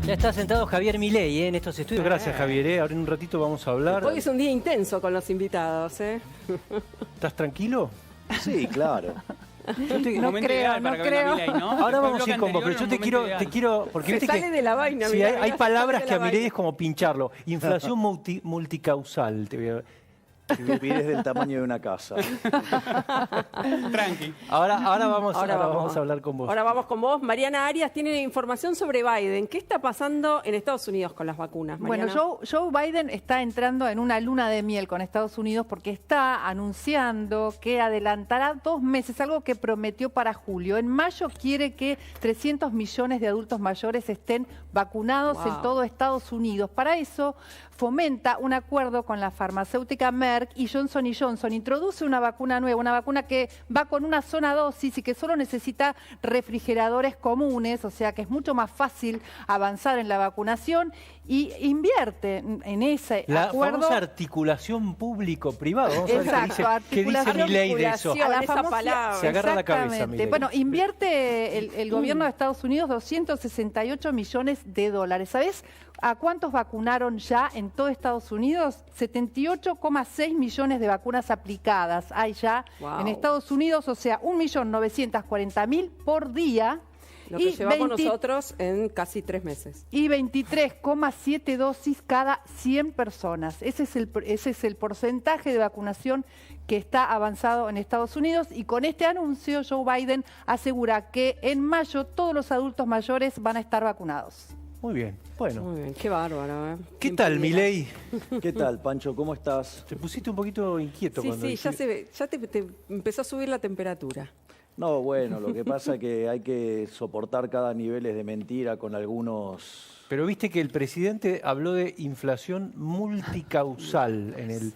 Ya está sentado Javier Milei en estos estudios. Gracias, Javier. Ahora en un ratito vamos a hablar. Hoy es un día intenso con los invitados, ¿Estás tranquilo? Sí, claro. No creo, no creo. ¿no? Ahora vamos a ir con vos, pero yo te quiero, porque Se viste sale que de la vaina. sí, mirá, hay se palabras sale que de a la Milei vaina. es como pincharlo. Inflación multicausal. Te voy a... Vivir es del tamaño de una casa. Tranqui. Ahora vamos a hablar con vos. Ahora vamos con vos. Mariana Arias tiene información sobre Biden. ¿Qué está pasando en Estados Unidos con las vacunas, Mariana? Bueno, Joe Biden está entrando en una luna de miel con Estados Unidos porque está anunciando que adelantará 2 meses, algo que prometió para julio. En mayo quiere que 300 millones de adultos mayores estén vacunados en todo Estados Unidos. Para eso fomenta un acuerdo con la farmacéutica Merck y Johnson Johnson. Introduce una vacuna nueva, una vacuna que va con una sola dosis y que solo necesita refrigeradores comunes, o sea que es mucho más fácil avanzar en la vacunación y invierte en ese acuerdo. La famosa articulación público-privado. Vamos a ver Exacto, qué dice Milei de eso. A la esa famosa palabra. Se agarra la cabeza, Exactamente. Milei. Bueno, invierte el gobierno de Estados Unidos 268 millones de dólares. ¿Sabés a cuántos vacunaron ya en todo Estados Unidos? 78,6 millones de vacunas aplicadas hay ya en Estados Unidos, o sea, 1.940.000 por día. Lo que llevamos nosotros en casi 3 meses. Y 23,7 dosis cada 100 personas. Ese es el porcentaje de vacunación que está avanzado en Estados Unidos. Y con este anuncio, Joe Biden asegura que en mayo todos los adultos mayores van a estar vacunados. Muy bien, bueno. Muy bien, qué bárbaro. ¿Qué tal, Milei? ¿Qué tal, Pancho? ¿Cómo estás? Te pusiste un poquito inquieto cuando Sí, ya se ve, ya te empezó a subir la temperatura. No, bueno, lo que pasa es que hay que soportar cada niveles de mentira con algunos... Pero viste que el presidente habló de inflación multicausal en el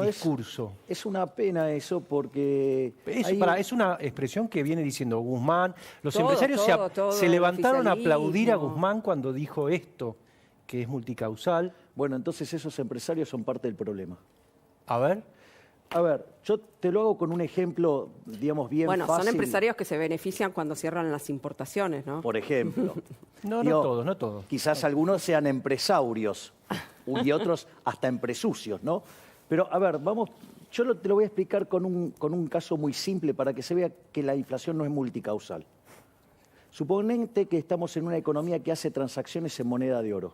discurso. Es una pena eso porque... Es una expresión que viene diciendo Guzmán. Los empresarios se levantaron a aplaudir a Guzmán cuando dijo esto, que es multicausal. Bueno, entonces esos empresarios son parte del problema. A ver, yo te lo hago con un ejemplo, digamos, bien fácil. Bueno, son empresarios que se benefician cuando cierran las importaciones, ¿no? Por ejemplo. No todos. Quizás algunos sean empresarios y otros hasta empresucios, ¿no? Pero, a ver, te lo voy a explicar con un caso muy simple para que se vea que la inflación no es multicausal. Suponete que estamos en una economía que hace transacciones en moneda de oro.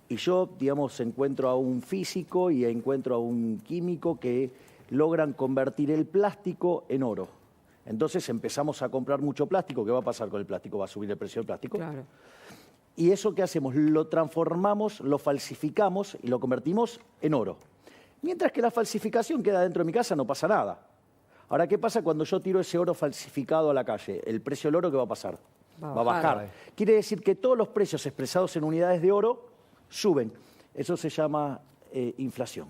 Y yo, digamos, encuentro a un físico y encuentro a un químico que logran convertir el plástico en oro. Entonces empezamos a comprar mucho plástico. ¿Qué va a pasar con el plástico? ¿Va a subir el precio del plástico? Claro. ¿Y eso qué hacemos? Lo transformamos, lo falsificamos y lo convertimos en oro. Mientras que la falsificación queda dentro de mi casa, no pasa nada. Ahora, ¿qué pasa cuando yo tiro ese oro falsificado a la calle? ¿El precio del oro qué va a pasar? Va a bajar. Quiere decir que todos los precios expresados en unidades de oro suben. Eso se llama inflación.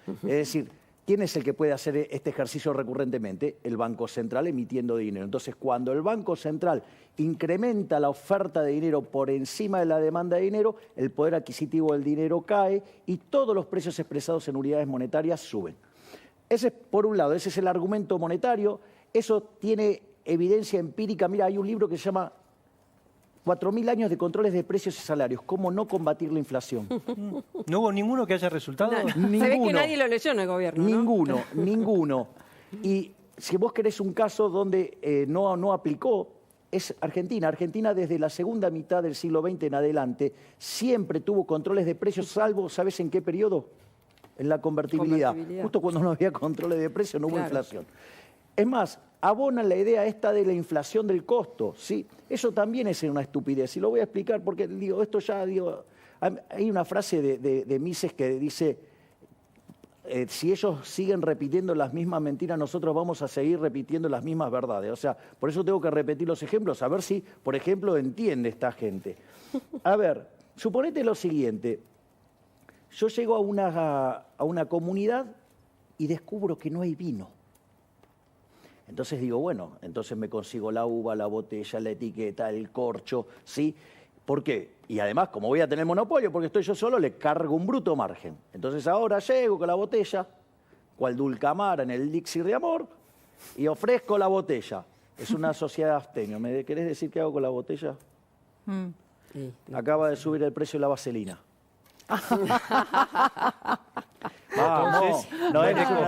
Es decir, ¿quién es el que puede hacer este ejercicio recurrentemente? El Banco Central emitiendo dinero. Entonces, cuando el Banco Central incrementa la oferta de dinero por encima de la demanda de dinero, el poder adquisitivo del dinero cae y todos los precios expresados en unidades monetarias suben. Ese es, por un lado, ese es el argumento monetario. Eso tiene evidencia empírica. Mira, hay un libro que se llama 4.000 años de controles de precios y salarios. ¿Cómo no combatir la inflación? ¿No hubo ninguno que haya resultado? Ninguno. Se ve que nadie lo leyó en el gobierno, ¿no? Ninguno. Y si vos querés un caso donde no aplicó, es Argentina. Argentina desde la segunda mitad del siglo XX en adelante siempre tuvo controles de precios, salvo, ¿sabes en qué periodo? En la convertibilidad. Justo cuando no había controles de precios no hubo inflación. Es más, abonan la idea esta de la inflación del costo, ¿sí? Eso también es una estupidez, y lo voy a explicar porque, hay una frase de Mises que dice, si ellos siguen repitiendo las mismas mentiras, nosotros vamos a seguir repitiendo las mismas verdades. O sea, por eso tengo que repetir los ejemplos, a ver si, por ejemplo, entiende esta gente. A ver, suponete lo siguiente, yo llego a una comunidad y descubro que no hay vino. Entonces digo, bueno, entonces me consigo la uva, la botella, la etiqueta, el corcho, ¿sí? ¿Por qué? Y además, como voy a tener monopolio, porque estoy yo solo, le cargo un bruto margen. Entonces ahora llego con la botella, cual Dulcamara en el elixir de amor, y ofrezco la botella. Es una sociedad abstemio. ¿Me querés decir qué hago con la botella? Sí, Acaba de subir el precio de la vaselina. Entonces,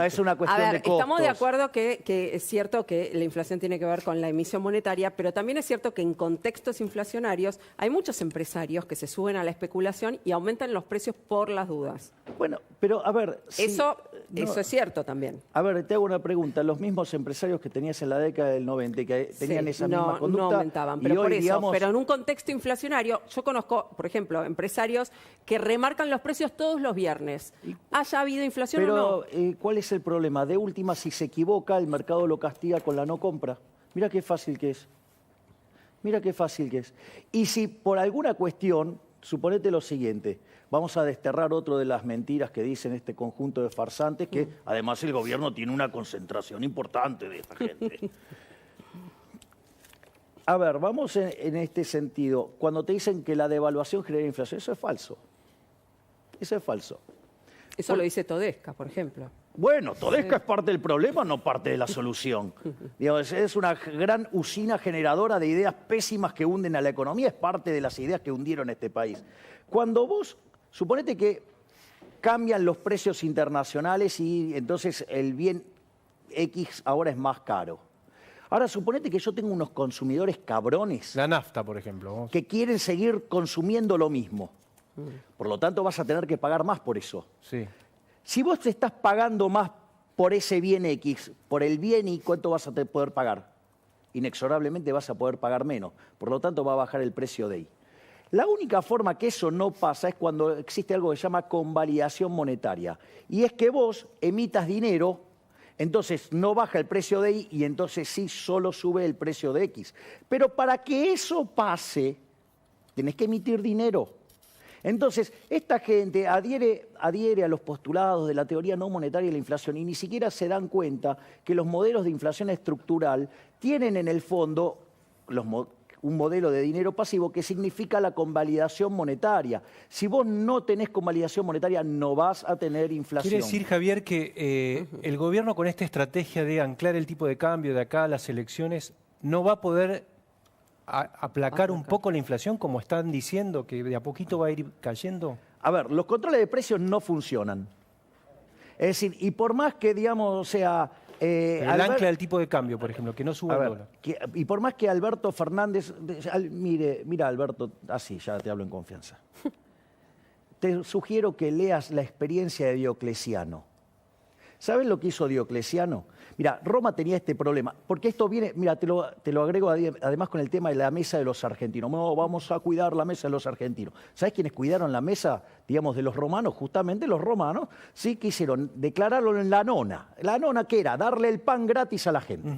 Es una A cuestión ver, de costos. estamos de acuerdo que es cierto que la inflación tiene que ver con la emisión monetaria, pero también es cierto que en contextos inflacionarios hay muchos empresarios que se suben a la especulación y aumentan los precios por las dudas. Bueno, pero a ver... Eso es cierto también. A ver, te hago una pregunta. Los mismos empresarios que tenías en la década del 90 que tenían esa misma conducta... No aumentaban, pero y por hoy, eso. digamos, Pero en un contexto inflacionario, yo conozco, por ejemplo, empresarios que remarcan los precios todos los viernes. ¿Haya habido inflación o no? Pero, ¿cuál es el problema? De última, si se equivoca, el mercado lo castiga con la no compra. Mira qué fácil que es. Mira qué fácil que es. Y si por alguna cuestión, suponete lo siguiente, vamos a desterrar otro de las mentiras que dicen este conjunto de farsantes, que además el gobierno tiene una concentración importante de esta gente. A ver, vamos en este sentido. Cuando te dicen que la devaluación genera inflación, eso es falso. Eso es falso. Eso lo dice Todesca, por ejemplo. Bueno, Todesca es parte del problema, no parte de la solución. Digamos, es una gran usina generadora de ideas pésimas que hunden a la economía, es parte de las ideas que hundieron este país. Cuando vos, suponete que cambian los precios internacionales y entonces el bien X ahora es más caro. Ahora, suponete que yo tengo unos consumidores cabrones La nafta, por ejemplo. que quieren seguir consumiendo lo mismo. Por lo tanto, vas a tener que pagar más por eso. Sí. Si vos te estás pagando más por ese bien X, por el bien Y, ¿cuánto vas a poder pagar? Inexorablemente vas a poder pagar menos. Por lo tanto, va a bajar el precio de Y. La única forma que eso no pasa es cuando existe algo que se llama convalidación monetaria. Y es que vos emitas dinero, entonces no baja el precio de Y y entonces sí solo sube el precio de X. Pero para que eso pase, tenés que emitir dinero. Entonces, esta gente adhiere a los postulados de la teoría no monetaria de la inflación y ni siquiera se dan cuenta que los modelos de inflación estructural tienen en el fondo un modelo de dinero pasivo que significa la convalidación monetaria. Si vos no tenés convalidación monetaria, no vas a tener inflación. Quiere decir, Javier, que el gobierno con esta estrategia de anclar el tipo de cambio de acá a las elecciones no va a poder aplacar un poco la inflación, como están diciendo, que de a poquito va a ir cayendo. A ver, los controles de precios no funcionan. Es decir, y por más que, digamos, o sea... el ancla del tipo de cambio, por ejemplo, que no suba el dólar. Y por más que Alberto Fernández... Mira, Alberto, así, ya te hablo en confianza. Te sugiero que leas la experiencia de Diocleciano. ¿Sabes lo que hizo Diocleciano? Mira, Roma tenía este problema, porque esto viene, mira, te lo agrego además con el tema de la mesa de los argentinos. No, vamos a cuidar la mesa de los argentinos. ¿Sabes quiénes cuidaron la mesa, digamos, de los romanos? Justamente los romanos, ¿sí? ¿Qué hicieron? Declararon en la nona. ¿La nona qué era? Darle el pan gratis a la gente.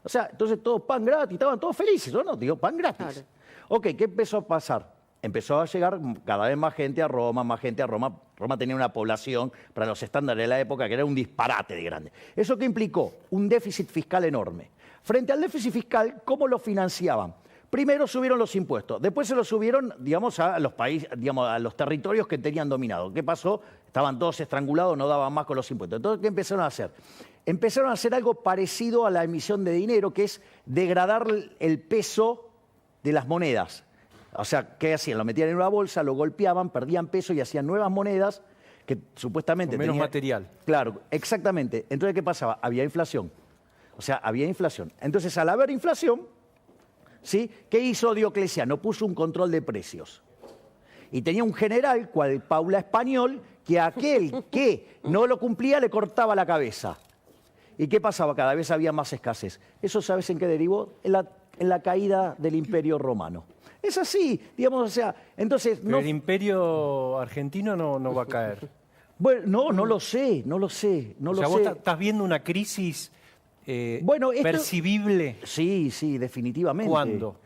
O sea, entonces todo pan gratis, estaban todos felices, ¿no? Digo, pan gratis. Claro. Ok, ¿qué empezó a pasar? Empezó a llegar cada vez más gente a Roma, más gente a Roma. Roma tenía una población, para los estándares de la época, que era un disparate de grande. ¿Eso qué implicó? Un déficit fiscal enorme. Frente al déficit fiscal, ¿cómo lo financiaban? Primero subieron los impuestos, después se los subieron, digamos, a los países, digamos, a los territorios que tenían dominado. ¿Qué pasó? Estaban todos estrangulados, no daban más con los impuestos. Entonces, ¿qué empezaron a hacer? Empezaron a hacer algo parecido a la emisión de dinero, que es degradar el peso de las monedas. O sea, ¿qué hacían? Lo metían en una bolsa, lo golpeaban, perdían peso y hacían nuevas monedas que supuestamente... Con menos material. Claro, exactamente. Entonces, ¿qué pasaba? Había inflación. O sea, había inflación. Entonces, al haber inflación, ¿sí? ¿Qué hizo Diocleciano? Puso un control de precios. Y tenía un general, cual Paula Español, que a aquel que no lo cumplía le cortaba la cabeza. ¿Y qué pasaba? Cada vez había más escasez. ¿Eso sabes en qué derivó? En la caída del Imperio Romano. Es así, digamos, o sea, entonces... Pero el imperio argentino no va a caer. Bueno, no lo sé. O sea, vos estás viendo una crisis percibible. Sí, definitivamente. ¿Cuándo?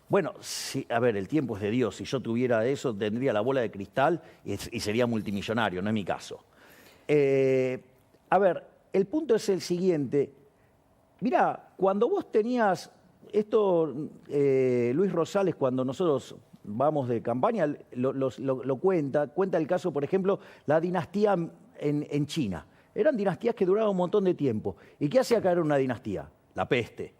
Bueno, sí, a ver, el tiempo es de Dios. Si yo tuviera eso, tendría la bola de cristal y sería multimillonario, no es mi caso. A ver, el punto es el siguiente. Mirá, cuando vos tenías... Esto, Luis Rosales, cuando nosotros vamos de campaña, lo cuenta el caso, por ejemplo, la dinastía en China. Eran dinastías que duraban un montón de tiempo. ¿Y qué hacía caer una dinastía? La peste.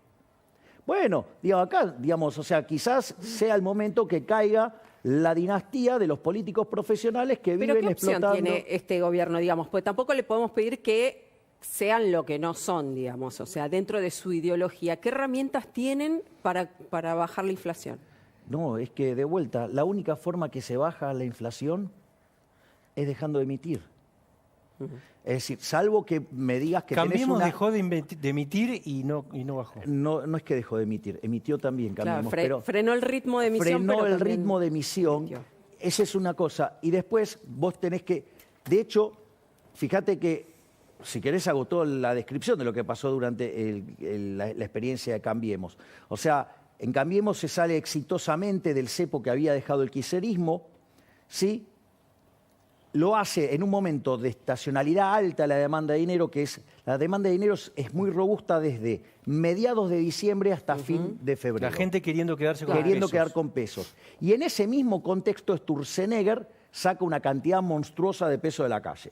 Bueno, digamos, acá, digamos, o sea, quizás sea el momento que caiga la dinastía de los políticos profesionales que ¿Pero viven qué opción explotando. tiene este gobierno, digamos? Pues tampoco le podemos pedir que sean lo que no son, digamos, o sea, dentro de su ideología. ¿Qué herramientas tienen para bajar la inflación? No, es que de vuelta, la única forma que se baja la inflación es dejando de emitir. Es decir, salvo que me digas que Cambiemos tenés una... dejó de emitir y no bajó. No es que dejó de emitir, emitió también, Cambiemos, Claro, pero frenó el ritmo de emisión. frenó pero el también ritmo de emisión. emitió. Esa es una cosa. Y después vos tenés que... De hecho, fíjate que, si querés, hago toda la descripción de lo que pasó durante la experiencia de Cambiemos. O sea, en Cambiemos se sale exitosamente del cepo que había dejado el kirchnerismo, ¿sí? Lo hace en un momento de estacionalidad alta la demanda de dinero, la demanda de dinero es muy robusta desde mediados de diciembre hasta fin de febrero. La gente queriendo quedarse con Queriendo pesos. quedar con pesos. Y en ese mismo contexto Sturzenegger saca una cantidad monstruosa de peso de la calle.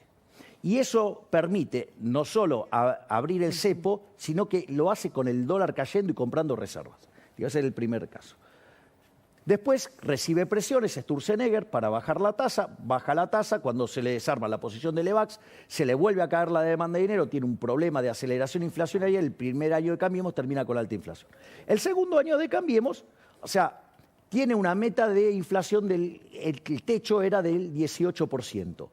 Y eso permite no solo abrir el cepo, sino que lo hace con el dólar cayendo y comprando reservas. Ese es el primer caso. Después recibe presiones Sturzenegger para bajar la tasa, baja la tasa, cuando se le desarma la posición de Levax, se le vuelve a caer la demanda de dinero, tiene un problema de aceleración inflacionaria, el primer año de Cambiemos termina con alta inflación. El segundo año de Cambiemos, o sea, tiene una meta de inflación, el techo era del 18%.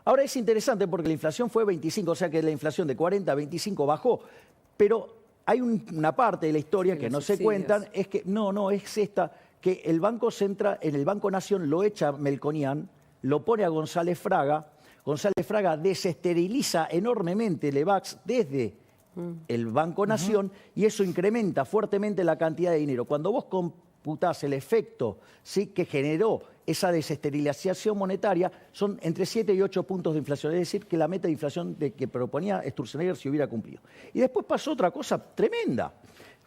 Ahora es interesante porque la inflación fue 25, o sea que la inflación de 40 a 25 bajó, pero hay una parte de la historia que no se cuentan, es que es esta, que el Banco Central, en el Banco Nación lo echa Melconian, lo pone a González Fraga desesteriliza enormemente Levax desde el Banco Nación y eso incrementa fuertemente la cantidad de dinero. Cuando vos computás el efecto, ¿sí?, que generó esa desesterilización monetaria, son entre 7 y 8 puntos de inflación. Es decir, que la meta de inflación que proponía Sturzenegger se hubiera cumplido. Y después pasó otra cosa tremenda.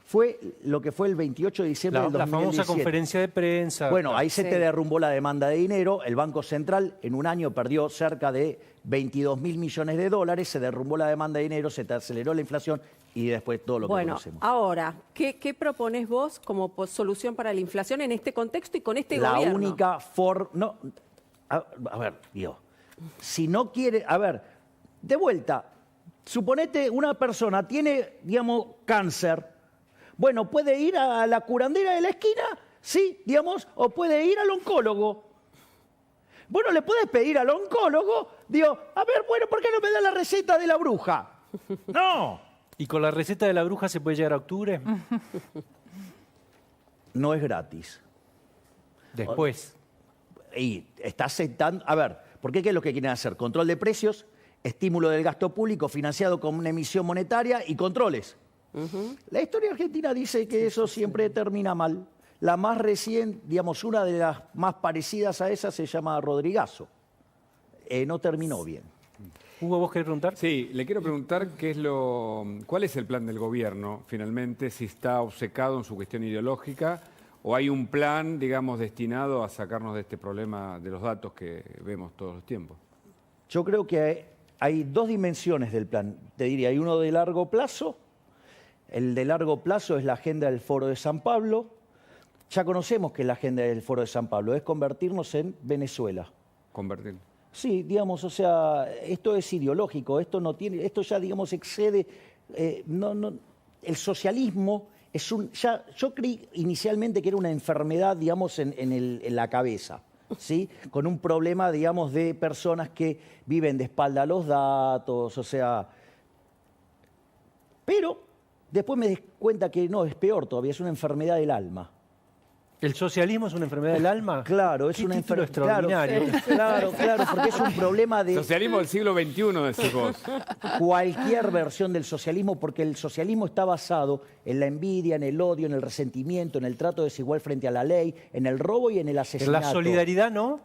Fue lo que fue el 28 de diciembre del 2017. La famosa conferencia de prensa. Bueno, ahí se te derrumbó la demanda de dinero. El Banco Central en un año perdió cerca de 22.000 millones de dólares. Se derrumbó la demanda de dinero, se te aceleró la inflación y después todo lo que conocemos. Bueno, ahora, ¿qué proponés vos como solución para la inflación en este contexto y con este gobierno? La única forma... A ver, Dios. Si no quiere... A ver, de vuelta, suponete una persona tiene, digamos, cáncer. Bueno, puede ir a la curandera de la esquina, sí, digamos, o puede ir al oncólogo. Bueno, le puedes pedir al oncólogo, digo, a ver, bueno, ¿por qué no me da la receta de la bruja? No. ¿Y con la receta de la bruja se puede llegar a octubre? No es gratis. Después. Y está aceptando... A ver, ¿por qué es lo que quieren hacer? Control de precios, estímulo del gasto público financiado con una emisión monetaria y controles. La historia argentina dice que eso siempre termina mal. La más reciente, digamos, una de las más parecidas a esa se llama Rodrigazo. No terminó bien. Hugo, ¿vos querés preguntar? Sí, le quiero preguntar cuál es el plan del gobierno, finalmente, si está obcecado en su cuestión ideológica o hay un plan, digamos, destinado a sacarnos de este problema de los datos que vemos todos los tiempos. Yo creo que hay dos dimensiones del plan. Te diría, hay uno de largo plazo. El de largo plazo es la agenda del Foro de San Pablo. Ya conocemos que la agenda del Foro de San Pablo es convertirnos en Venezuela. Convertir. Sí, digamos, o sea, esto es ideológico, esto ya, digamos, excede, el socialismo es yo creí inicialmente que era una enfermedad, digamos, en la cabeza, ¿sí? Con un problema, digamos, de personas que viven de espalda a los datos, o sea, pero después me di cuenta que no, es peor todavía, es una enfermedad del alma. ¿El socialismo es una enfermedad del alma? Claro, es una título enfermedad extraordinario. Claro, porque es un problema de... Socialismo del siglo XXI, decís vos. Cualquier versión del socialismo, porque el socialismo está basado en la envidia, en el odio, en el resentimiento, en el trato desigual frente a la ley, en el robo y en el asesinato. La solidaridad, ¿no?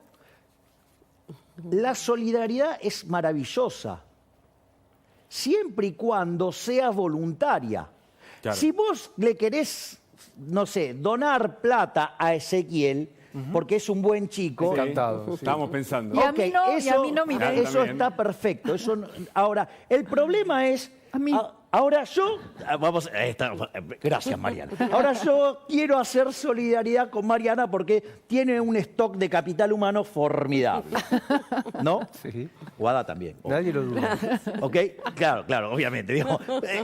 La solidaridad es maravillosa, siempre y cuando sea voluntaria. Claro. Si vos le querés, no sé, donar plata a Ezequiel, porque es un buen chico. Encantado. Sí. Estábamos pensando. Y a mí no, mira. Eso está perfecto. Ahora, el problema es, Ahora yo, gracias Mariana. Ahora yo quiero hacer solidaridad con Mariana porque tiene un stock de capital humano formidable. ¿No? Sí. Guada también. Nadie lo duda. ¿Ok? Claro, obviamente.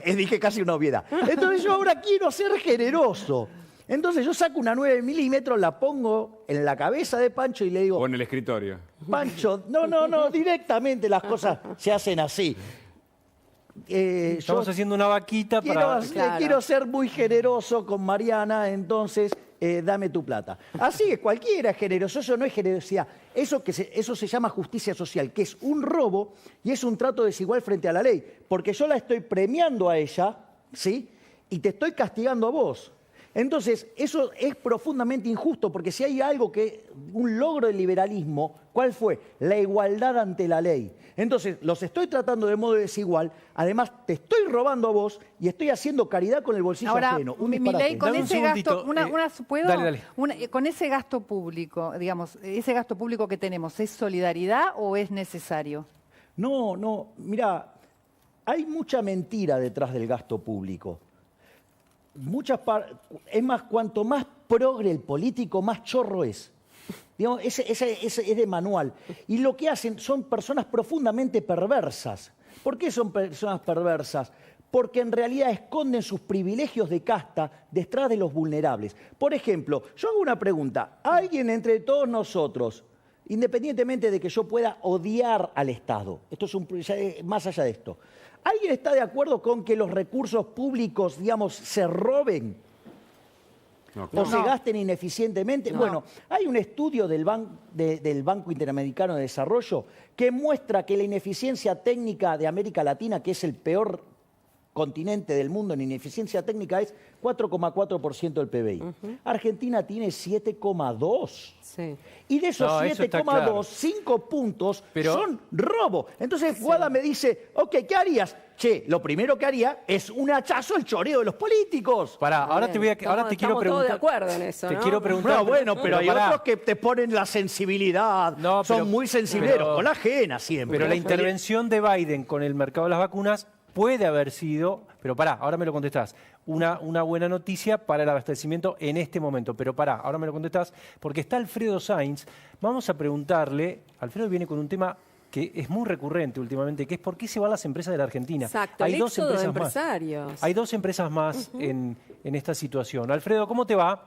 Dije casi una obviedad. Entonces yo ahora quiero ser generoso. Entonces yo saco una 9 milímetros, la pongo en la cabeza de Pancho y le digo... O en el escritorio. Pancho, no, directamente las cosas se hacen así. Estamos haciendo una vaquita para... Quiero ser muy generoso con Mariana, entonces dame tu plata. Así que cualquiera es generoso, eso no es generosidad. Eso se llama justicia social, que es un robo y es un trato desigual frente a la ley. Porque yo la estoy premiando a ella, ¿sí? Y te estoy castigando a vos. Entonces, eso es profundamente injusto, porque si hay algo un logro del liberalismo, ¿cuál fue? La igualdad ante la ley. Entonces, los estoy tratando de modo desigual, además te estoy robando a vos y estoy haciendo caridad con el bolsillo ajeno. Milei, con Dame un ese gasto, segundito, ¿puedo? dale. Con ese gasto público, digamos, ese gasto público que tenemos, ¿es solidaridad o es necesario? No, mira, hay mucha mentira detrás del gasto público. Es más, cuanto más progre el político, más chorro es. Digamos, ese es de manual. Y lo que hacen son personas profundamente perversas. ¿Por qué son personas perversas? Porque en realidad esconden sus privilegios de casta detrás de los vulnerables. Por ejemplo, yo hago una pregunta. ¿Alguien entre todos nosotros, independientemente de que yo pueda odiar al Estado, esto es más allá de esto, ¿alguien está de acuerdo con que los recursos públicos, digamos, se roben o se gasten ineficientemente? No. Bueno, hay un estudio del Banco Interamericano de Desarrollo que muestra que la ineficiencia técnica de América Latina, que es el peor continente del mundo en ineficiencia técnica, es 4,4% del PBI. Argentina tiene 7,2%. Sí. Y de esos No, eso está 7,2, claro. 5 puntos Pero- son robo. Entonces Guada me dice, ok, ¿qué harías? Che, lo primero que haría es un hachazo al choreo de los políticos. Pará, ahora te quiero Estamos preguntar. todos de acuerdo en eso, Te ¿no? quiero preguntar. No, bueno, pero hay pará. otros que te ponen la sensibilidad, No, pero- son muy sensibleros, pero- con la ajena siempre. Pero la intervención de Biden con el mercado de las vacunas puede haber sido, pero pará, ahora me lo contestás, una buena noticia para el abastecimiento en este momento. Pero pará, ahora me lo contestás, porque está Alfredo Sainz. Vamos a preguntarle, Alfredo viene con un tema que es muy recurrente últimamente, que es por qué se van las empresas de la Argentina. Exacto, el éxodo de empresarios. Hay dos empresas más en esta situación. Alfredo, ¿cómo te va?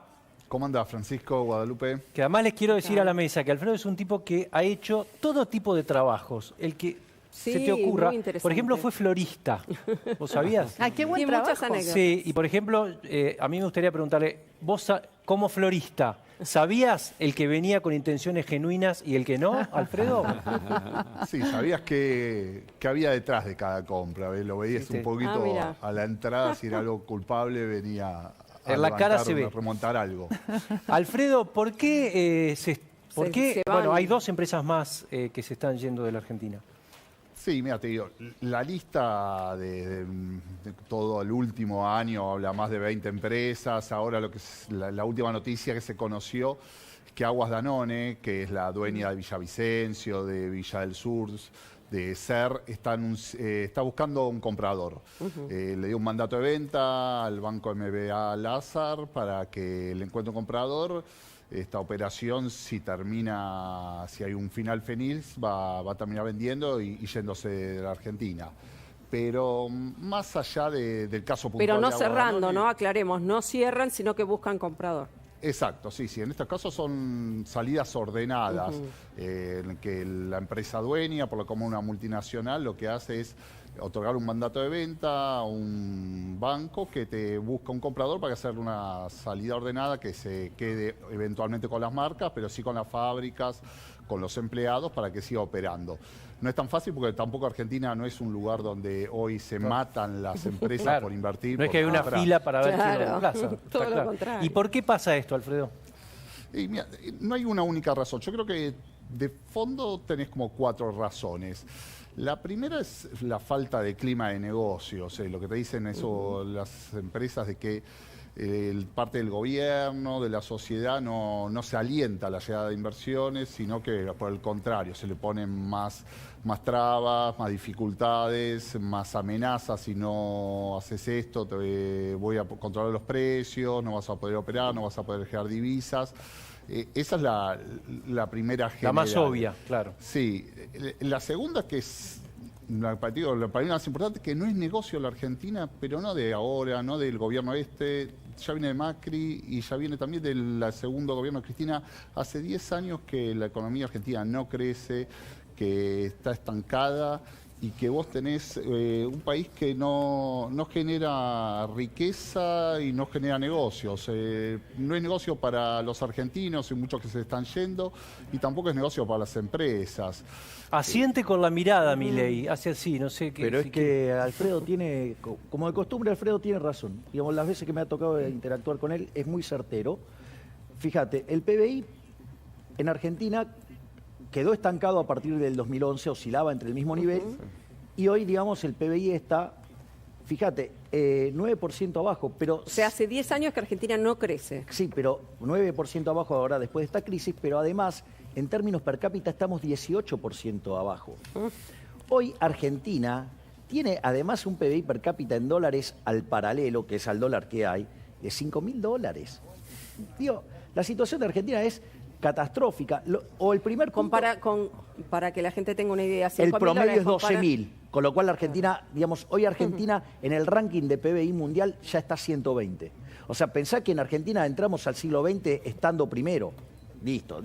¿Cómo anda, Francisco, Guadalupe? Que además les quiero decir a la mesa que Alfredo es un tipo que ha hecho todo tipo de trabos. El que se Sí, te ocurra. muy interesante. Por ejemplo, fue florista. ¿Vos sabías? Ah, qué buen Tiene muchas trabajo. anécdotas. Sí, y por ejemplo, a mí me gustaría preguntarle, vos como florista, ¿sabías el que venía con intenciones genuinas y el que no, Alfredo? Sí, ¿sabías qué había detrás de cada compra? ¿Ves? Lo veías ¿Viste? un poquito mira. a la entrada, si era algo culpable, venía a En la cara levantar se ve. a remontar algo. Alfredo, ¿por qué, Se van. bueno, hay dos empresas más que se están yendo de la Argentina? Sí, mira, te digo, la lista de todo el último año habla más de 20 empresas. Ahora lo que es la última noticia que se conoció es que Aguas Danone, que es la dueña de Villavicencio, de Villa del Sur, de SER, está buscando un comprador. Le dio un mandato de venta al Banco MBA Lazar para que le encuentre un comprador. Esta operación, si hay un final feliz, va a terminar vendiendo y yéndose de la Argentina. Pero más allá del caso puntual Pero no de Aguas cerrando, Danone, ¿no? Aclaremos, no cierran, sino que buscan comprador. Exacto, sí. En estos casos son salidas ordenadas, en que la empresa dueña, por lo como una multinacional, lo que hace es otorgar un mandato de venta a un banco que te busca un comprador para hacer una salida ordenada que se quede eventualmente con las marcas, pero sí con las fábricas, con los empleados, para que siga operando. No es tan fácil porque tampoco Argentina no es un lugar donde hoy se matan las empresas Claro. por invertir. No es por que hay una comprar. fila para ver quién lo Claro. reemplaza. Todo está lo claro. contrario. ¿Y por qué pasa esto, Alfredo? Y mira, no hay una única razón. Yo creo que de fondo tenés como 4 razones. La primera es la falta de clima de negocios. Lo que te dicen eso las empresas de que parte del gobierno, de la sociedad, no se alienta la llegada de inversiones, sino que por el contrario, se le ponen más trabas, más dificultades, más amenazas. Si no haces esto, te voy a controlar los precios, no vas a poder operar, no vas a poder generar divisas. Esa es la primera general. La más obvia, claro. Sí. La segunda, que es la más importante, que no es negocio la Argentina, pero no de ahora, no del gobierno ya viene de Macri y ya viene también del segundo gobierno de Cristina. Hace 10 años que la economía argentina no crece, que está estancada y que vos tenés un país que no genera riqueza y no genera negocios. No es negocio para los argentinos y muchos que se están yendo, y tampoco es negocio para las empresas. Asiente con la mirada, Milei, hace así, no sé qué. Pero es que Alfredo tiene, como de costumbre, Alfredo tiene razón. Digamos, las veces que me ha tocado interactuar con él, es muy certero. Fíjate, el PBI en Argentina quedó estancado a partir del 2011, oscilaba entre el mismo nivel, y hoy, digamos, el PBI está, fíjate, 9% abajo, pero... O sea, hace 10 años que Argentina no crece. Sí, pero 9% abajo ahora después de esta crisis, pero además, en términos per cápita, estamos 18% abajo. Hoy Argentina tiene además un PBI per cápita en dólares al paralelo, que es al dólar que hay, de $5.000. Digo, la situación de Argentina es catastrófica. O el primer punto, para que la gente tenga una idea. el promedio es 12.000, con lo cual la Argentina, digamos, hoy Argentina en el ranking de PBI mundial ya está 120. O sea, pensá que en Argentina entramos al siglo XX estando primero. Listo.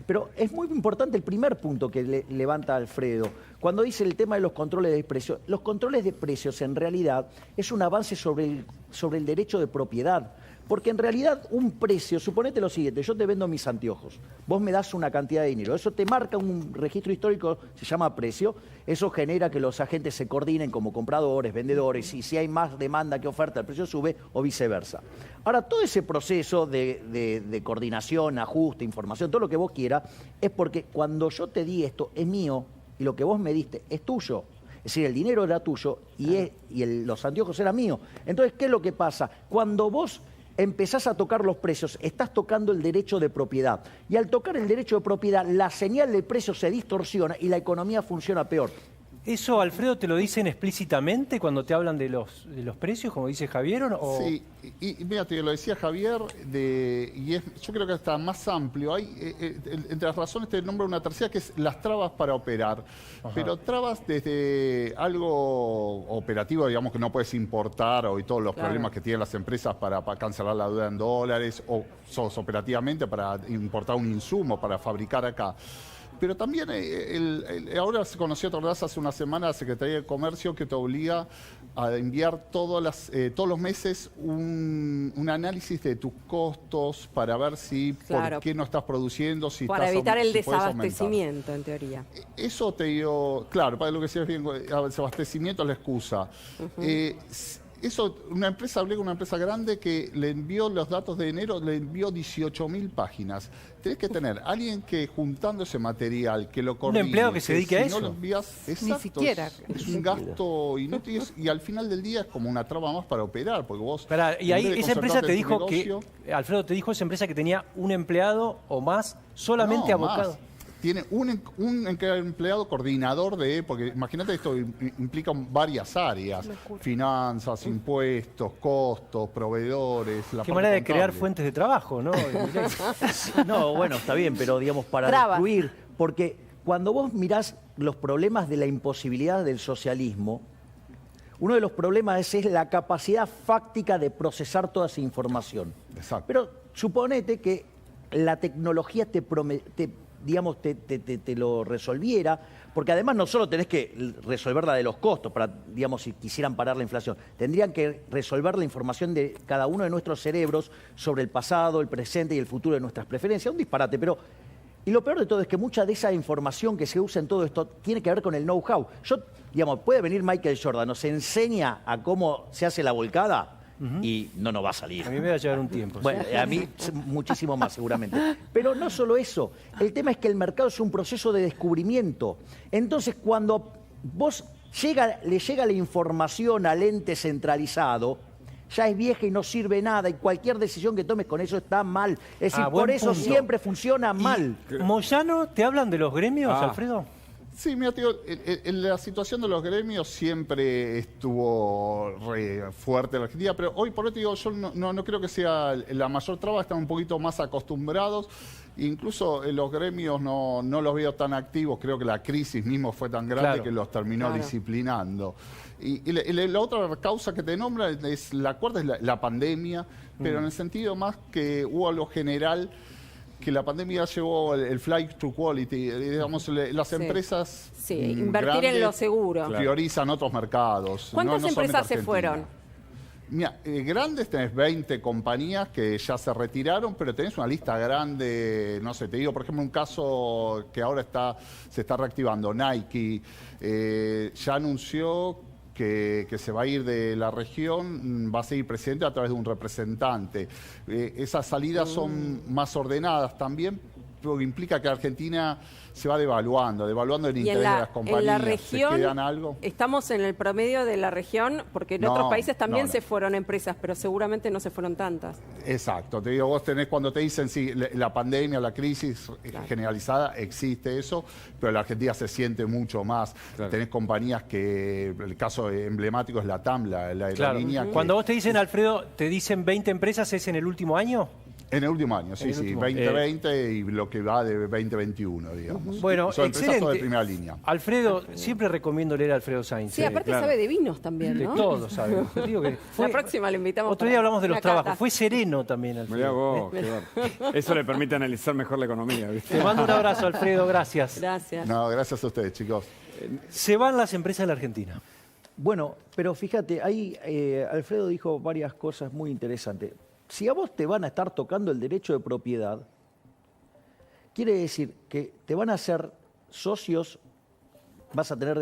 Pero es muy importante el primer punto que levanta Alfredo, cuando dice el tema de los controles de precios. Los controles de precios en realidad es un avance sobre el derecho de propiedad. Porque en realidad un precio, suponete lo siguiente, yo te vendo mis anteojos, vos me das una cantidad de dinero, eso te marca un registro histórico, se llama precio, eso genera que los agentes se coordinen como compradores, vendedores, y si hay más demanda que oferta, el precio sube o viceversa. Ahora, todo ese proceso de coordinación, ajuste, información, todo lo que vos quieras, es porque cuando yo te di esto es mío y lo que vos me diste es tuyo. Es decir, el dinero era tuyo y los anteojos eran míos. Entonces, ¿qué es lo que pasa? Cuando vos empezás a tocar los precios, estás tocando el derecho de propiedad. Y al tocar el derecho de propiedad, la señal del precio se distorsiona y la economía funciona peor. ¿Eso, Alfredo, te lo dicen explícitamente cuando te hablan de los precios, como dice Javier? ¿O? Sí, y mira, te lo decía Javier, yo creo que está más amplio. Hay, entre las razones te nombro una tercera, que es las trabas para operar. Ajá. Pero trabas desde algo operativo, digamos, que no puedes importar, y todos los problemas que tienen las empresas para cancelar la deuda en dólares, o operativamente para importar un insumo, para fabricar acá. Pero también ahora se conoció, ¿te acordás? Hace una semana la Secretaría de Comercio, que te obliga a enviar todos los meses un análisis de tus costos para ver por qué no estás produciendo, para evitar el desabastecimiento, en teoría. Eso te digo, claro, para lo que decías bien, el desabastecimiento es la excusa. Hablé con una empresa grande que le envió los datos de enero, le envió 18.000 páginas. Tenés que tener alguien que, juntando ese material, que lo coordine. Un empleado que se dedique a eso. No lo envías, exacto, ni siquiera. Es un gasto inútil y al final del día es como una traba más para operar, porque vos... Y ahí esa empresa te dijo Alfredo te dijo esa empresa que tenía un empleado o más solamente abocado. Tiene un empleado coordinador porque imagínate, esto implica varias áreas: finanzas, impuestos, costos, proveedores. Qué manera de crear fuentes de trabajo, ¿no? No, bueno, está bien, pero digamos, para destruir, porque cuando vos mirás los problemas de la imposibilidad del socialismo, uno de los problemas es la capacidad fáctica de procesar toda esa información. Exacto. Pero suponete que la tecnología te lo resolviera, porque además no solo tenés que resolver la de los costos, para, digamos, si quisieran parar la inflación, tendrían que resolver la información de cada uno de nuestros cerebros sobre el pasado, el presente y el futuro de nuestras preferencias. Un disparate, pero... Y lo peor de todo es que mucha de esa información que se usa en todo esto tiene que ver con el know-how. Puede venir Michael Jordan, nos enseña a cómo se hace la volcada, y no nos va a salir. A mí me va a llevar un tiempo. Bueno, a mí muchísimo más seguramente. Pero no solo eso, el tema es que el mercado es un proceso de descubrimiento. Entonces, cuando le llega la información al ente centralizado, ya es vieja y no sirve nada, y cualquier decisión que tomes con eso está mal. Es decir, buen por eso punto. siempre funciona mal. Moyano, ¿te hablan de los gremios, Alfredo? Sí, mira, tío, la situación de los gremios siempre estuvo fuerte en la Argentina, pero hoy por hoy, te digo, yo no creo que sea la mayor traba, están un poquito más acostumbrados. Incluso los gremios no los veo tan activos, creo que la crisis mismo fue tan grande que los terminó disciplinando. Y la otra causa que te nombra es la cuarta, es la pandemia, pero en el sentido más que hubo algo general, que la pandemia llevó el flight to quality, digamos, las empresas invertir en lo seguro. Priorizan otros mercados. ¿Cuántas empresas se Argentina. fueron? Mira, grandes tenés 20 compañías que ya se retiraron, pero tenés una lista grande, no sé, te digo, por ejemplo, un caso que ahora se está reactivando, Nike, ya anunció que se va a ir de la región, va a seguir presidente a través de un representante. Esas salidas son más ordenadas también, lo que implica que Argentina se va devaluando el interés de las compañías. En la región, ¿Se quedan algo? estamos en el promedio de la región, porque en otros países también se fueron empresas, pero seguramente no se fueron tantas. Exacto, te digo, vos tenés cuando te dicen, sí, la pandemia, la crisis generalizada, existe eso, pero en la Argentina se siente mucho más. Tenés compañías que, el caso emblemático es la TAM, la aerolínea. Cuando vos te dicen, Alfredo, te dicen 20 empresas, ¿es en el último año? En el último año, sí, 2020 y lo que va de 2021, digamos. Bueno, son excelente. empresas de primera línea. Alfredo, siempre recomiendo leer a Alfredo Sainz. Sí, aparte sabe de vinos también, De ¿no? todo, ¿sabes? Digo que La próxima le invitamos. Otro día hablamos de los una trabajos. cata. Fue sereno también, Alfredo. Mirá vos, qué bárbaro. Eso le permite analizar mejor la economía, ¿viste? Te mando un abrazo, Alfredo, gracias. Gracias. No, gracias a ustedes, chicos. Se van las empresas de la Argentina. Bueno, pero fíjate, ahí Alfredo dijo varias cosas muy interesantes. Si a vos te van a estar tocando el derecho de propiedad, quiere decir que te van a hacer socios, vas a tener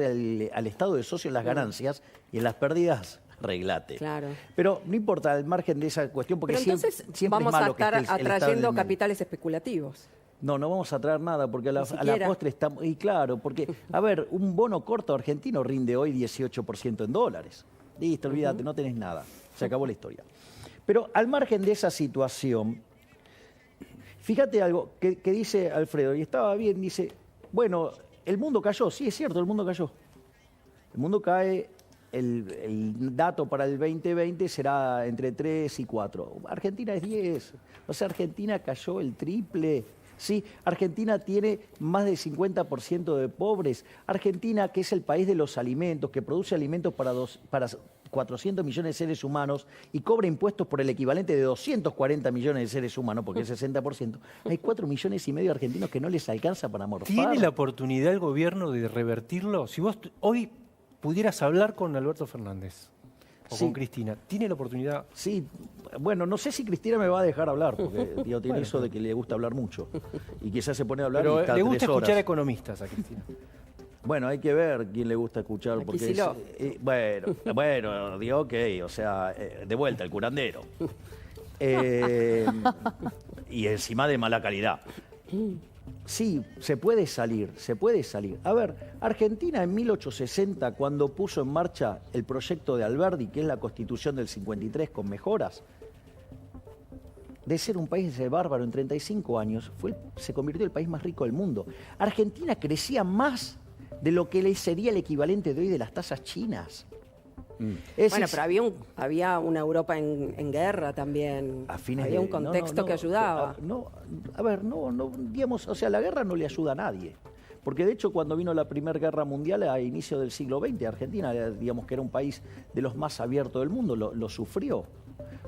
al Estado de socios las ganancias y en las pérdidas, arreglate. Claro. Pero no importa al margen de esa cuestión, porque Pero entonces siempre vamos es a malo que estar esté el Estado en atrayendo el medio. capitales especulativos. No vamos a traer nada, porque a la siquiera. postre estamos... Y claro, porque, a ver, un bono corto argentino rinde hoy 18% en dólares. Listo, olvídate, no tenés nada. Se acabó la historia. Pero al margen de esa situación, fíjate algo que dice Alfredo, y estaba bien, dice, bueno, el mundo cayó. Sí, es cierto, el mundo cayó. El mundo cae, el dato para el 2020 será entre 3 y 4. Argentina es 10. O sea, Argentina cayó el triple. Sí, Argentina tiene más del 50% de pobres. Argentina, que es el país de los alimentos, que produce alimentos para 400 millones de seres humanos y cobra impuestos por el equivalente de 240 millones de seres humanos, porque es 60%, hay 4,5 millones de argentinos que no les alcanza para morfar. ¿Tiene la oportunidad el gobierno de revertirlo? Si vos hoy pudieras hablar con Alberto Fernández o con Cristina, ¿tiene la oportunidad? Sí, bueno, no sé si Cristina me va a dejar hablar, porque tiene eso de que le gusta hablar mucho. Y quizás se pone a hablar Pero y cada le gusta 3 horas. escuchar a economistas a Cristina. Bueno, hay que ver quién le gusta escuchar. Porque Kicillof. bueno, digo, ok, o sea, de vuelta, el curandero. Y encima de mala calidad. Sí, se puede salir. A ver, Argentina en 1860, cuando puso en marcha el proyecto de Alberdi, que es la Constitución del 53 con mejoras, de ser un país de bárbaro en 35 años, se convirtió en el país más rico del mundo. Argentina crecía más de lo que le sería el equivalente de hoy de las tasas chinas. Bueno, pero había una Europa en guerra también. Había un contexto que ayudaba. Digamos, o sea, la guerra no le ayuda a nadie. Porque de hecho cuando vino la Primera Guerra Mundial a inicio del siglo XX, Argentina, digamos que era un país de los más abiertos del mundo, lo sufrió.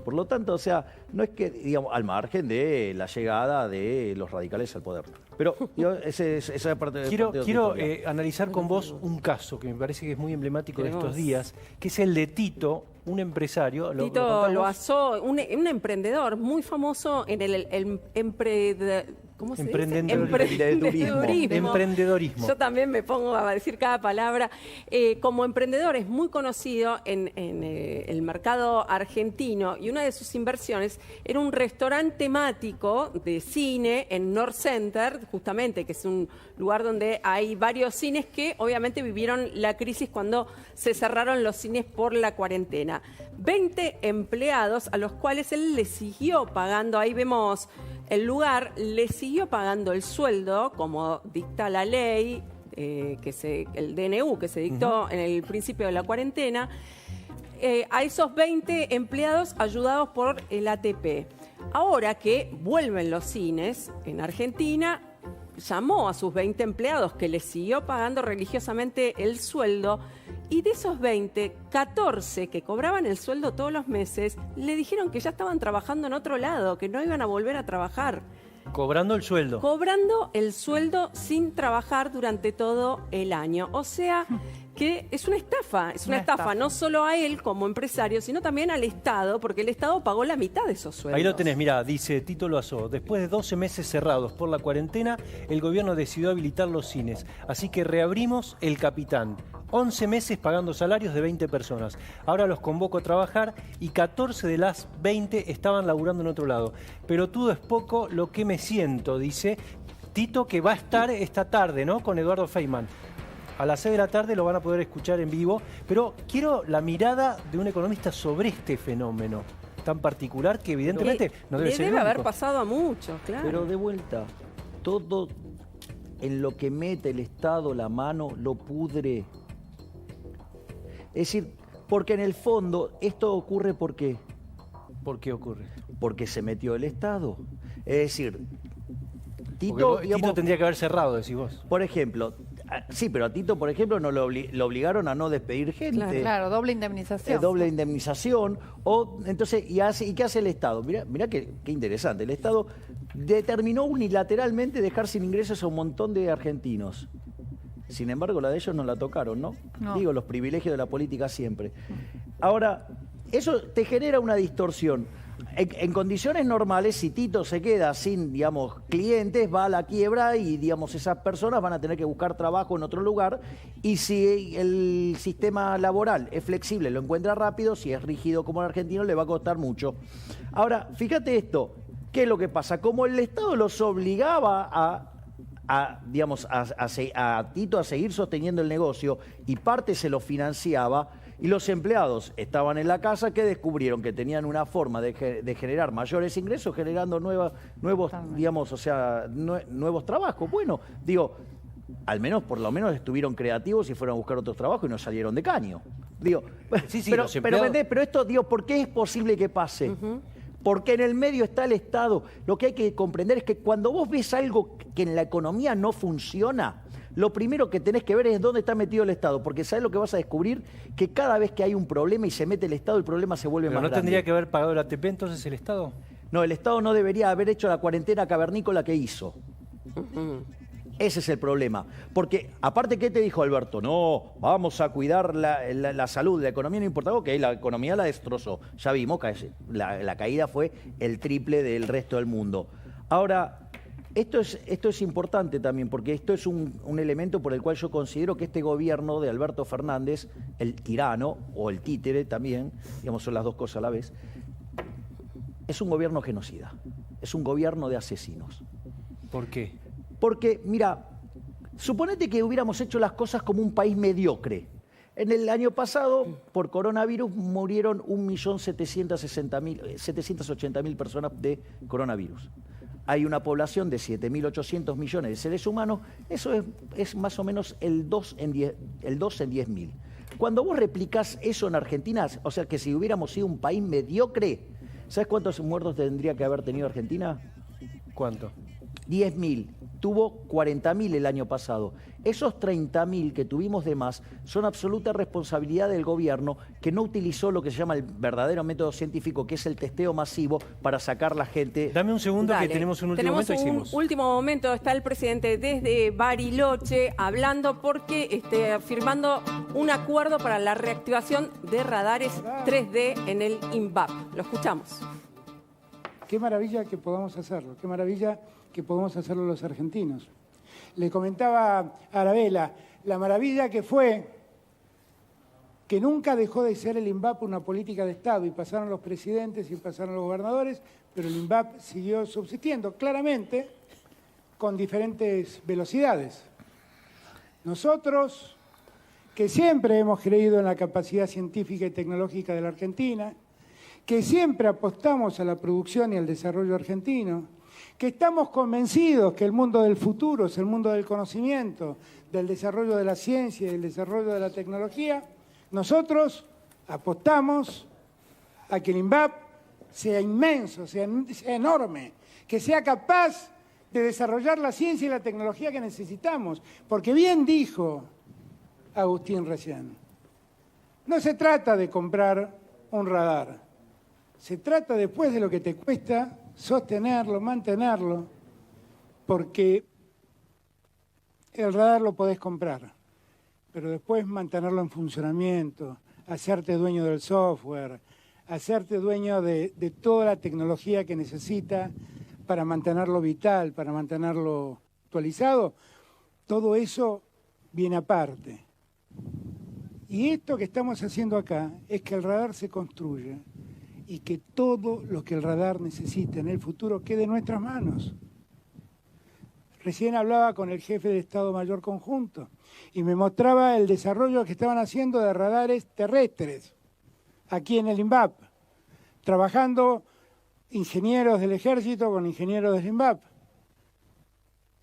Por lo tanto, o sea, no es que, digamos, al margen de la llegada de los radicales al poder. Pero esa parte Quiero analizar con vos un caso que me parece que es muy emblemático de estos días, que es el de Tito, un empresario. Tito Loazó, un emprendedor muy famoso en ¿cómo se Emprendedurismo. dice? Emprendedorismo. Yo también me pongo a decir cada palabra. Como emprendedor es muy conocido en el mercado argentino y una de sus inversiones era un restaurante temático de cine en North Center, justamente, que es un lugar donde hay varios cines que obviamente vivieron la crisis cuando se cerraron los cines por la cuarentena. 20 empleados a los cuales él le siguió pagando, ahí vemos el lugar, le siguió pagando el sueldo, como dicta la ley, el DNU que se dictó en el principio de la cuarentena, a esos 20 empleados ayudados por el ATP. Ahora que vuelven los cines en Argentina, llamó a sus 20 empleados que les siguió pagando religiosamente el sueldo, y de esos 20, 14 que cobraban el sueldo todos los meses, le dijeron que ya estaban trabajando en otro lado, que no iban a volver a trabajar. Cobrando el sueldo. Cobrando el sueldo sin trabajar durante todo el año. O sea, que es una estafa. Es una estafa no solo a él como empresario, sino también al Estado, porque el Estado pagó la mitad de esos sueldos. Ahí lo tenés, mirá, dice Tito Loazó. Después de 12 meses cerrados por la cuarentena, el gobierno decidió habilitar los cines. Así que reabrimos El Capitán. 11 meses pagando salarios de 20 personas. Ahora los convoco a trabajar y 14 de las 20 estaban laburando en otro lado. Pero todo es poco lo que me siento, dice Tito, que va a estar esta tarde, ¿no? Con Eduardo Feynman. A las 6 de la tarde lo van a poder escuchar en vivo. Pero quiero la mirada de un economista sobre este fenómeno tan particular que evidentemente no debe ser el único. Haber pasado a muchos, claro. Pero de vuelta, todo en lo que mete el Estado la mano lo pudre. Es decir, porque en el fondo esto ocurre ¿por qué? ¿Por qué ocurre? Porque se metió el Estado. Es decir, Tito, Tito tendría que haber cerrado, decís vos. Por ejemplo, sí, pero a Tito, por ejemplo, no lo obligaron a no despedir gente. Claro, doble indemnización. Doble indemnización. Entonces, ¿y qué hace el Estado? Mirá qué interesante. El Estado determinó unilateralmente dejar sin ingresos a un montón de argentinos. Sin embargo, la de ellos no la tocaron, ¿no? Digo, los privilegios de la política siempre. Ahora, eso te genera una distorsión. En condiciones normales, si Tito se queda sin, digamos, clientes, va a la quiebra y, digamos, esas personas van a tener que buscar trabajo en otro lugar. Y si el sistema laboral es flexible, lo encuentra rápido, si es rígido como el argentino, le va a costar mucho. Ahora, fíjate esto, ¿qué es lo que pasa? Como el Estado los obligaba a Tito a seguir sosteniendo el negocio y parte se lo financiaba, y los empleados estaban en la casa, que descubrieron que tenían una forma de generar mayores ingresos generando nuevos trabajos. Bueno, digo, por lo menos estuvieron creativos y fueron a buscar otros trabajos y no salieron de caño. Digo, sí, pero esto, digo, ¿por qué es posible que pase? Porque en el medio está el Estado. Lo que hay que comprender es que cuando vos ves algo que en la economía no funciona, lo primero que tenés que ver es dónde está metido el Estado, porque ¿sabés lo que vas a descubrir? Que cada vez que hay un problema y se mete el Estado, el problema se vuelve más grande. ¿No tendría que haber pagado el ATP entonces el Estado? No, el Estado no debería haber hecho la cuarentena cavernícola que hizo. Ese es el problema. Porque, aparte, ¿qué te dijo Alberto? No, vamos a cuidar la salud, la economía no importa. Ok, la economía la destrozó. Ya vimos que la caída fue el triple del resto del mundo. Ahora, esto es importante también, porque esto es un elemento por el cual yo considero que este gobierno de Alberto Fernández, el tirano, o el títere también, digamos, son las dos cosas a la vez, es un gobierno genocida. Es un gobierno de asesinos. ¿Por qué? Porque, mira, suponete que hubiéramos hecho las cosas como un país mediocre. En el año pasado, por coronavirus, murieron 1.780.000 personas de coronavirus. Hay una población de 7.800 millones de seres humanos, eso es más o menos el 2 en 10.000. Cuando vos replicás eso en Argentina, o sea que si hubiéramos sido un país mediocre, ¿sabes cuántos muertos tendría que haber tenido Argentina? ¿Cuánto? 10.000. Tuvo 40.000 el año pasado. Esos 30.000 que tuvimos de más son absoluta responsabilidad del gobierno, que no utilizó lo que se llama el verdadero método científico, que es el testeo masivo para sacar la gente. Dame un segundo. Dale, que tenemos un último momento. Tenemos un último momento. Está el presidente desde Bariloche hablando porque firmando un acuerdo para la reactivación de radares 3D en el INVAP. Lo escuchamos. Qué maravilla que podamos hacerlo, qué maravilla que podemos hacerlo los argentinos. Le comentaba a Arabella la maravilla que fue que nunca dejó de ser el INVAP una política de Estado, y pasaron los presidentes y pasaron los gobernadores, pero el INVAP siguió subsistiendo, claramente con diferentes velocidades. Nosotros, que siempre hemos creído en la capacidad científica y tecnológica de la Argentina, que siempre apostamos a la producción y al desarrollo argentino, que estamos convencidos que el mundo del futuro es el mundo del conocimiento, del desarrollo de la ciencia y del desarrollo de la tecnología, nosotros apostamos a que el INVAP sea inmenso, sea enorme, que sea capaz de desarrollar la ciencia y la tecnología que necesitamos. Porque bien dijo Agustín recién, no se trata de comprar un radar, se trata después de lo que te cuesta sostenerlo, mantenerlo, porque el radar lo podés comprar, pero después mantenerlo en funcionamiento, hacerte dueño del software, hacerte dueño de toda la tecnología que necesita para mantenerlo vital, para mantenerlo actualizado, todo eso viene aparte. Y esto que estamos haciendo acá es que el radar se construya y que todo lo que el radar necesite en el futuro quede en nuestras manos. Recién hablaba con el jefe de Estado Mayor Conjunto y me mostraba el desarrollo que estaban haciendo de radares terrestres aquí en el INVAP, trabajando ingenieros del Ejército con ingenieros del INVAP.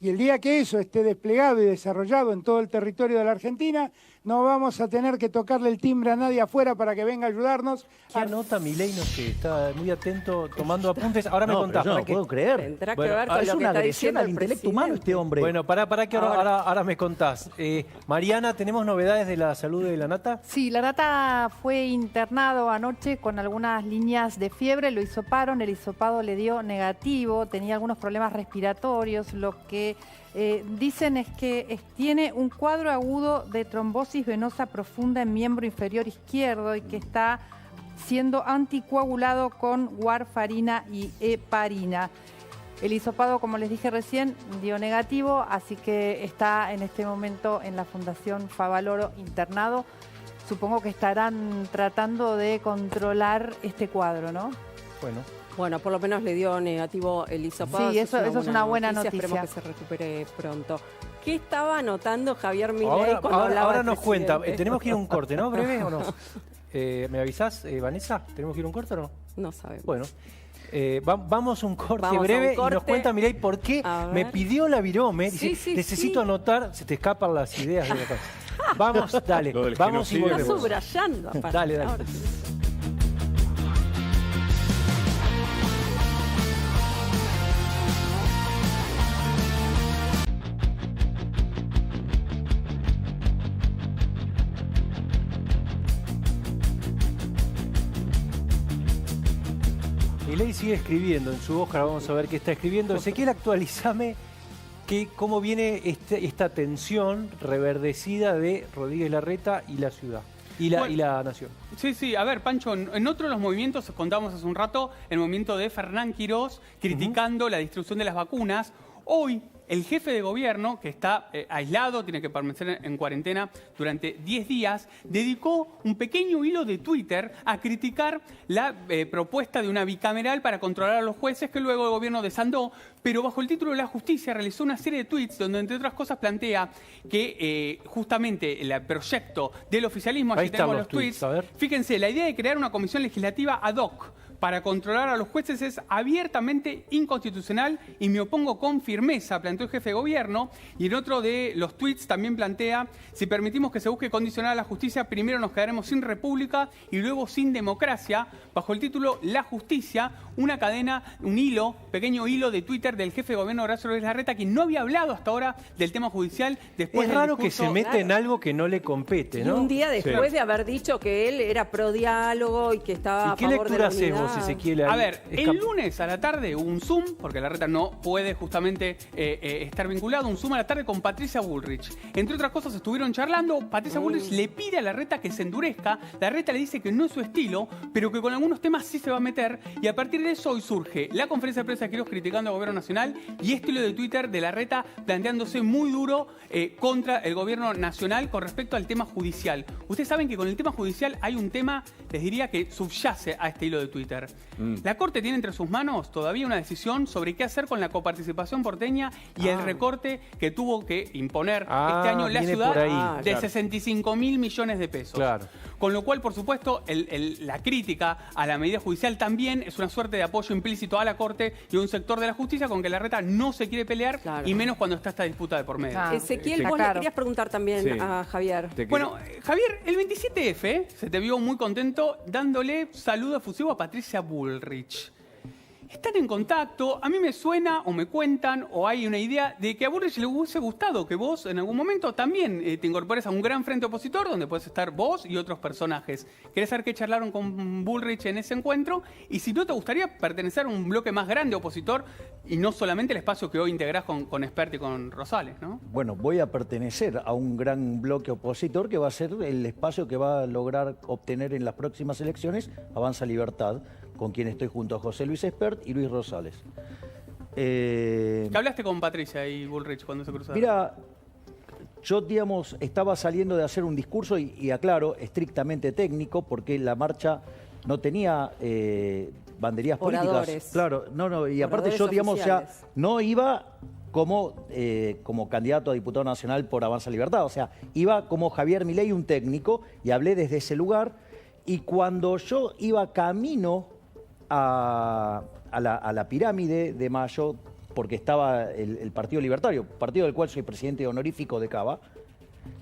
Y el día que eso esté desplegado y desarrollado en todo el territorio de la Argentina, no vamos a tener que tocarle el timbre a nadie afuera para que venga a ayudarnos. ¿Qué anota Milei? No sé, está muy atento, tomando apuntes. Ahora me contás. Yo no puedo creer. Tendrá que Bueno, ver con Es lo que una está agresión diciendo al el intelecto humano este presidente. hombre. Bueno, para que ahora me contás. Mariana, ¿tenemos novedades de la salud de la Nata? Sí, la Nata fue internado anoche con algunas líneas de fiebre, lo hisoparon, el hisopado le dio negativo, tenía algunos problemas respiratorios, lo que dicen es que tiene un cuadro agudo de trombosis venosa profunda en miembro inferior izquierdo y que está siendo anticoagulado con warfarina y heparina. El hisopado, como les dije recién, dio negativo, así que está en este momento en la Fundación Favaloro internado. Supongo que estarán tratando de controlar este cuadro, ¿no? Bueno, por lo menos le dio negativo el hisopado. Sí, eso es una buena noticia. Esperemos que se recupere pronto. ¿Qué estaba anotando Javier Milei cuando hablaba Ahora del nos cuenta. presidente? Tenemos que ir a un corte, ¿no? ¿Breve o no? ¿Me avisás, Vanessa? ¿Tenemos que ir a un corte o no? No sabemos. Bueno. Vamos a un corte Vamos a breve un corte. y nos cuenta Milei por qué me pidió la virome. Dice, Sí, necesito sí. anotar, se te escapan las ideas. Vamos, dale, Lo del vamos y genocidio. Está volvemos. subrayando. aparte. Dale. Ahora. Milei sigue escribiendo en su hoja, vamos a ver qué está escribiendo. Ezequiel, actualizame cómo viene esta tensión reverdecida de Rodríguez Larreta y la ciudad, y la nación. Sí, a ver, Pancho, en otro de los movimientos, contábamos hace un rato, el movimiento de Fernán Quirós criticando la distribución de las vacunas. Hoy, el jefe de gobierno, que está aislado, tiene que permanecer en cuarentena durante 10 días, dedicó un pequeño hilo de Twitter a criticar la propuesta de una bicameral para controlar a los jueces que luego el gobierno desandó, pero bajo el título de la justicia realizó una serie de tweets donde, entre otras cosas, plantea que justamente el proyecto del oficialismo, Ahí allí están tenemos los los tweets, a ver. fíjense, la idea de crear una comisión legislativa ad hoc para controlar a los jueces es abiertamente inconstitucional y me opongo con firmeza, planteó el jefe de gobierno. Y en otro de los tuits también plantea, si permitimos que se busque condicionar a la justicia, primero nos quedaremos sin república y luego sin democracia. Bajo el título La Justicia, una cadena, un hilo, pequeño hilo de Twitter del jefe de gobierno Horacio Rodríguez Larreta, que no había hablado hasta ahora del tema judicial. Después Es raro que se mete en algo que no le compete, Y ¿no? un día después de haber dicho que él era pro diálogo y que estaba ¿Y a qué favor de lectura la haces unidad. vos minutos, si se quiere. A ahí. ver, el lunes a la tarde hubo un Zoom, porque la reta no puede justamente estar vinculado, un Zoom a la tarde con Patricia Bullrich. Entre otras cosas estuvieron charlando, Patricia Bullrich le pide a la reta que se endurezca, la reta le dice que no es su estilo, pero que con algunos temas sí se va a meter, y a partir de eso hoy surge la conferencia de prensa de Quirós criticando al gobierno nacional y este hilo de Twitter de la reta planteándose muy duro contra el gobierno nacional con respecto al tema judicial. Ustedes saben que con el tema judicial hay un tema, les diría, que subyace a este hilo de Twitter. La Corte tiene entre sus manos todavía una decisión sobre qué hacer con la coparticipación porteña y el recorte que tuvo que imponer este año la viene ciudad por ahí. de Claro. 65.000 millones de pesos. Claro. Con lo cual, por supuesto, la crítica a la medida judicial también es una suerte de apoyo implícito a la Corte y a un sector de la justicia con que la reta no se quiere pelear, Claro. y menos cuando está esta disputa de por medio. Ah. Ezequiel, Está vos le claro. querías preguntar también Sí. a Javier. Bueno, Javier, el 27F se te vio muy contento dándole saludo efusivo a Patricia Bullrich. Están en contacto, a mí me suena o me cuentan o hay una idea de que a Bullrich le hubiese gustado que vos en algún momento también te incorpores a un gran frente opositor donde puedes estar vos y otros personajes. ¿Querés saber qué charlaron con Bullrich en ese encuentro? Y si no, ¿te gustaría pertenecer a un bloque más grande opositor y no solamente el espacio que hoy integrás con Espert y con Rosales, ¿no? Bueno, voy a pertenecer a un gran bloque opositor que va a ser el espacio que va a lograr obtener en las próximas elecciones Avanza Libertad, con quien estoy junto a José Luis Espert y Luis Rosales. ¿Qué hablaste con Patricia y Bullrich cuando se cruzaron? Mira, yo, digamos, estaba saliendo de hacer un discurso y aclaro, estrictamente técnico, porque la marcha no tenía banderías políticas. Oradores. Claro, no, y aparte Oradores yo, digamos, ya oficiales. no iba como candidato a diputado nacional por Avanza Libertad, o sea, iba como Javier Milei, un técnico, y hablé desde ese lugar, y cuando yo iba camino a la pirámide de Mayo, porque estaba el Partido Libertario, partido del cual soy presidente honorífico de Cava,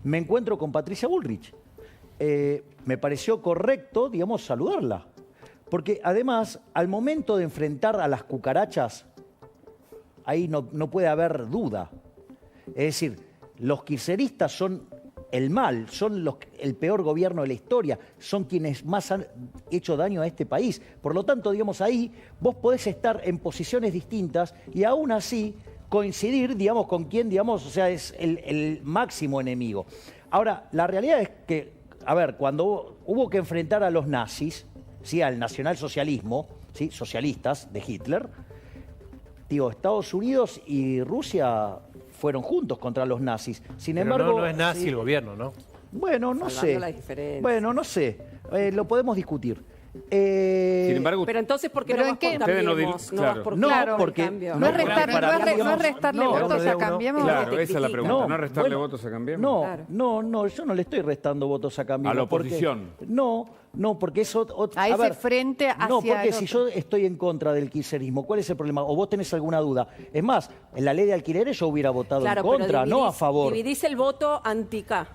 me encuentro con Patricia Bullrich. Me pareció correcto, digamos, saludarla. Porque además, al momento de enfrentar a las cucarachas, ahí no puede haber duda. Es decir, los kirchneristas son el mal, son el peor gobierno de la historia, son quienes más han hecho daño a este país. Por lo tanto, digamos, ahí vos podés estar en posiciones distintas y aún así coincidir, digamos, con quien, digamos, o sea, es el máximo enemigo. Ahora, la realidad es que, a ver, cuando hubo que enfrentar a los nazis, ¿sí?, al nacionalsocialismo, ¿sí?, socialistas de Hitler, digo, Estados Unidos y Rusia fueron juntos contra los nazis. Sin Pero embargo, no es nazi sí, el gobierno, ¿no? bueno, no Salvando sé. las diferencias. Bueno, no sé. Lo podemos discutir. Sin embargo, Pero entonces, ¿por qué ¿Pero no en vas qué? por Ustedes no Cambiemos? dir- No vas claro. por No, Claro, porque- en cambio. No es porque restarle, para mí, no es digamos, restarle no, votos uno a de Cambiemos. uno. claro, te esa es la critican. pregunta. ¿No restarle bueno, votos a Cambiemos? No, Claro. no, yo no le estoy restando votos a Cambiemos. A la porque- oposición. No, porque eso... A ese frente No, hacia porque el si otro. yo estoy en contra del kirchnerismo, ¿cuál es el problema? O vos tenés alguna duda. Es más, en la ley de alquileres yo hubiera votado Claro, en pero contra, no a favor. Dividís el voto anti-K.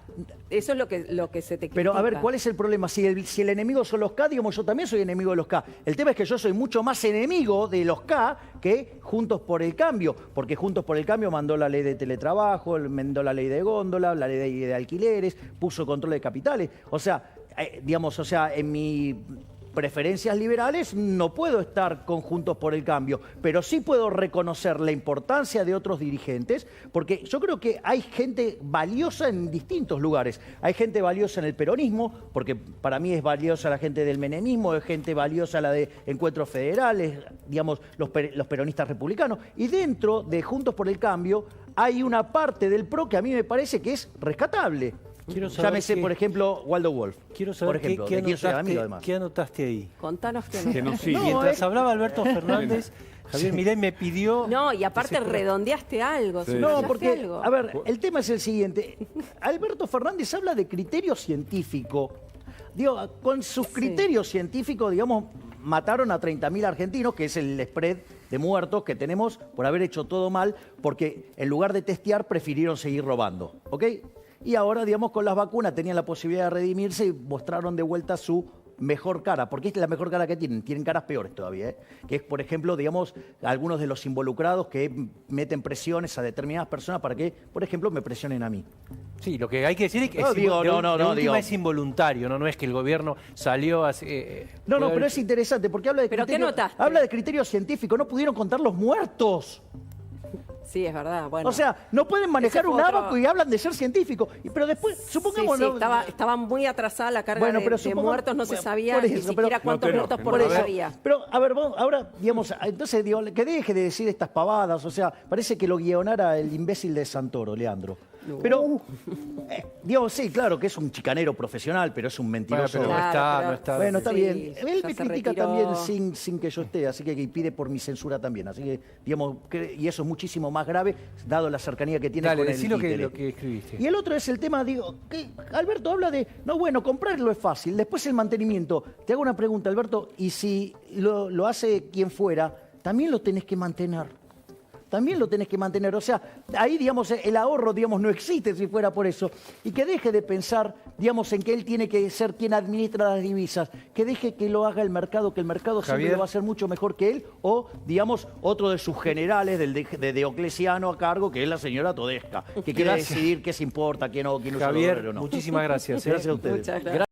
Eso es lo que se te critica. Pero a ver, ¿cuál es el problema? Si el enemigo son los K, digamos, yo también soy enemigo de los K. El tema es que yo soy mucho más enemigo de los K que Juntos por el Cambio, porque Juntos por el Cambio mandó la ley de teletrabajo, mandó la ley de góndola, la ley de alquileres, puso control de capitales. O sea, digamos, en mi preferencias liberales no puedo estar con Juntos por el Cambio, pero sí puedo reconocer la importancia de otros dirigentes, porque yo creo que hay gente valiosa en distintos lugares. Hay gente valiosa en el peronismo, porque para mí es valiosa la gente del menemismo, es gente valiosa la de Encuentros Federales, digamos, los peronistas republicanos. Y dentro de Juntos por el Cambio hay una parte del PRO que a mí me parece que es rescatable. Quiero saber Llámese, qué- por ejemplo, Waldo Wolf. Quiero saber por ejemplo, qué de quien soy amigo, anotaste, además. qué anotaste ahí. Contanos que que nos sigue. Mientras hablaba Alberto Fernández, Javier Milei me pidió... No, y aparte que se fuera. redondeaste algo. Sí. No, subrayaste porque, algo. a ver, el tema es el siguiente. Alberto Fernández habla de criterio científico. Digo, con sus criterios científicos, digamos, mataron a 30.000 argentinos, que es el spread de muertos que tenemos por haber hecho todo mal, porque en lugar de testear prefirieron seguir robando, ¿ok? Y ahora, digamos, con las vacunas tenían la posibilidad de redimirse y mostraron de vuelta su mejor cara, porque es la mejor cara que tienen caras peores todavía, ¿eh? Que es, por ejemplo, digamos, algunos de los involucrados que meten presiones a determinadas personas para que, por ejemplo, me presionen a mí. Sí, lo que hay que decir es que No, digo, de no, última digo. es involuntario, no es que el gobierno salió a... No, pero es interesante, porque habla de ¿Pero qué criterio, notaste? habla de criterio científico, no pudieron contar los muertos. Sí, es verdad. Bueno. O sea, no pueden manejar Ese fue un otro- abaco y hablan de ser científicos. Pero después, Sí, supongamos... sí, no- estaba muy atrasada la carga Bueno, pero de supongamos- muertos, no se bueno, sabía por ni eso, siquiera pero- cuántos No, muertos no, por Por hora eso. había. Pero, a ver, ahora, digamos, entonces, digo, que deje de decir estas pavadas. O sea, parece que lo guionara el imbécil de Santoro, Leandro. Pero, digamos, sí, claro que es un chicanero profesional, pero es un mentiroso. Bueno, pero no está... Bueno, está Sí, bien. ya Él me se critica retiró. también sin que yo esté, así que y pide por mi censura también. Así que, digamos, y eso es muchísimo más grave, dado la cercanía que tiene Dale, con el decí lo títere. que escribiste. Y el otro es el tema, digo, que Alberto habla de, no, bueno, comprarlo es fácil, después el mantenimiento. Te hago una pregunta, Alberto, y si lo hace quien fuera, también lo tenés que mantener. También lo tenés que mantener. O sea, ahí, digamos, el ahorro, digamos, no existe si fuera por eso. Y que deje de pensar, digamos, en que él tiene que ser quien administra las divisas. Que deje que lo haga el mercado, que el mercado siempre Javier. lo va a hacer mucho mejor que él. O, digamos, otro de sus generales, de Diocleciano a cargo, que es la señora Todesca. Que quiera Gracias. decidir qué se importa, quién no, quién usa Javier, dólar o no. muchísimas gracias. Gracias a ustedes. Muchas gracias.